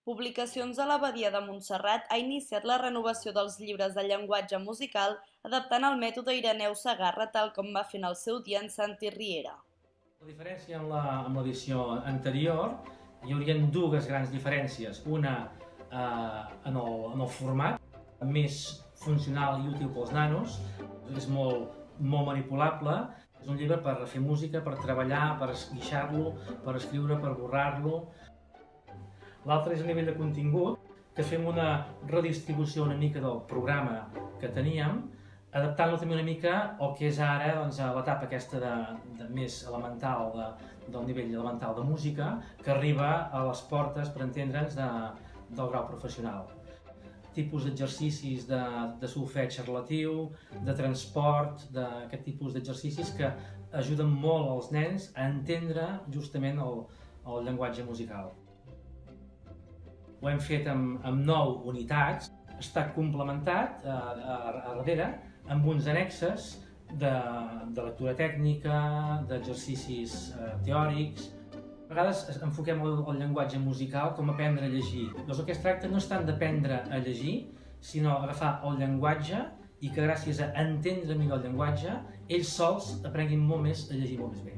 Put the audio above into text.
Publicacions a l'Abadia de Montserrat ha iniciat la renovació dels llibres de llenguatge musical adaptant el mètode Ireneu Segarra tal com va fer en el seu dia en Santi Riera. La diferència amb l'edició anterior, hi haurien dues grans diferències. Una en el format, més funcional i útil pels nanos, és molt manipulable, és un llibre per fer música, per treballar, per esguixar-lo, per escriure, per borrar-lo. L'altre és a nivell de contingut, que fem una redistribució una mica del programa que teníem, adaptant-lo també una mica al que és ara a l'etapa aquesta de més elemental, del nivell elemental de música, que arriba a les portes, per entendre'ns, del grau professional. Tipus d'exercicis de solfeig relatiu, de transport, d'aquest tipus d'exercicis que ajuden molt als nens a entendre justament el llenguatge musical. Ho hem fet amb 9 unitats, està complementat a darrere amb uns annexes de lectura tècnica, d'exercicis teòrics. A vegades enfoquem el llenguatge musical com aprendre a llegir. Doncs el que es tracta no és tant d'aprendre a llegir, sinó agafar el llenguatge i que gràcies a entendre millor el llenguatge, ells sols aprenguin molt més a llegir molt més bé.